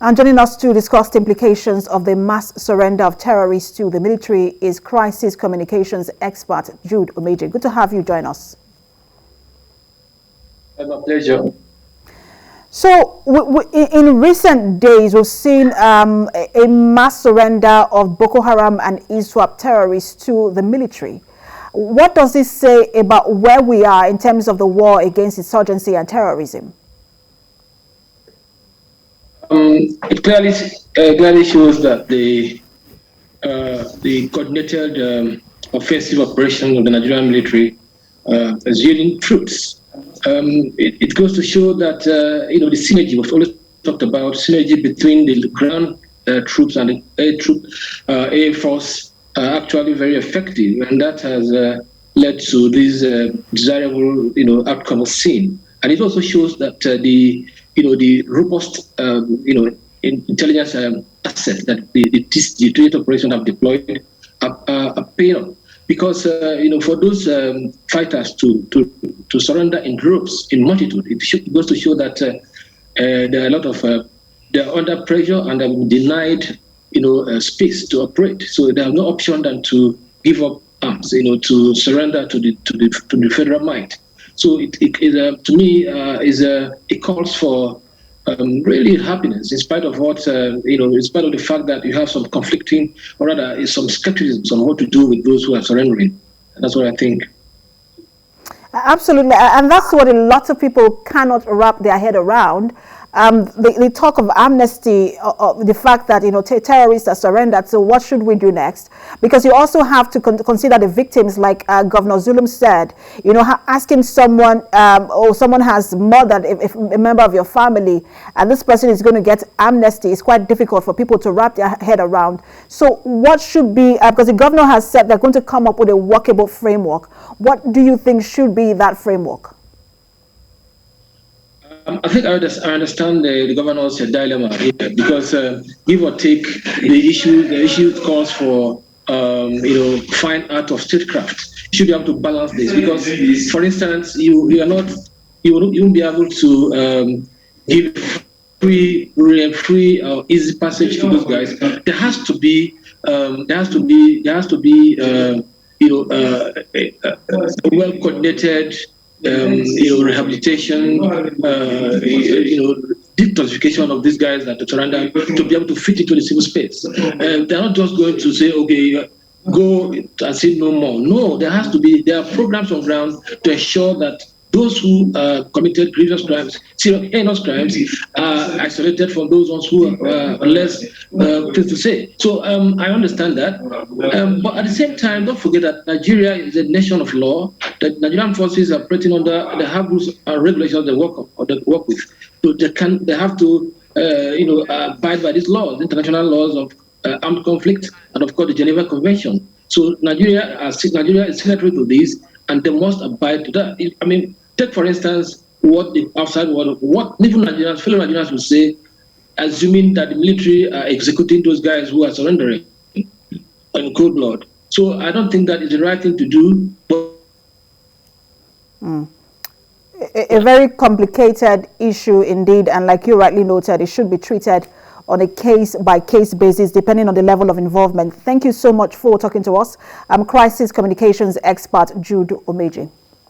And joining us to discuss the implications of the mass surrender of terrorists to the military is crisis communications expert Jude Omeje. Good to have you join us. It's a pleasure. So, in recent days, we've seen a mass surrender of Boko Haram and ISWAP terrorists to the military. What does this say about where we are in terms of the war against insurgency and terrorism? It clearly shows that the coordinated offensive operation of the Nigerian military is yielding fruits. It goes to show that the synergy we've always talked about, synergy between the ground troops and the air force are actually very effective, and that has led to this desirable outcome of seen. And it also shows that the robust intelligence assets that the trade operation have deployed are paying off. Because for those fighters to surrender in groups, in multitude, it goes to show that there are a lot of they are under pressure and have been denied space to operate. So they have no option than to give up arms, to surrender to the federal might. So it to me it calls for really happiness, in spite of what in spite of the fact that you have some conflicting, or rather, some skepticism on what to do with those who are surrendering. That's what I think. Absolutely, and that's what a lot of people cannot wrap their head around. They talk of amnesty, of the fact that terrorists are surrendered. So what should we do next? Because you also have to consider the victims, like Governor Zulum said. Asking someone, or someone has murdered if a member of your family, and this person is going to get amnesty. It's quite difficult for people to wrap their head around. So what should be? Because the governor has said they're going to come up with a workable framework. What do you think should be that framework? I think I understand the governor's dilemma here, because give or take, the issue calls for fine art of statecraft. You should be able to balance this, because, for instance, you won't be able to give free easy passage to those guys. There has to be a well coordinated rehabilitation, detoxification of these guys that surrender to be able to fit into the civil space. They're not just going to say, okay, go and say no more. No, there are programs on ground to ensure that those who committed grievous crimes, heinous crimes, are isolated from those ones who are less things to say. So I understand that. But at the same time, don't forget that Nigeria is a nation of law, that Nigerian forces are operating under the rules and regulations they work with. So they have to abide by these laws, international laws of armed conflict, and of course the Geneva Convention. So Nigeria is signatory to these, and they must abide to that. I mean, take for instance what the outside world, what even fellow Nigerians will say, assuming that the military are executing those guys who are surrendering in cold blood. So I don't think that is the right thing to do. A very complicated issue indeed, and like you rightly noted, it should be treated on a case-by-case basis, depending on the level of involvement. Thank you so much for talking to us. I'm crisis communications expert Jude Omeje.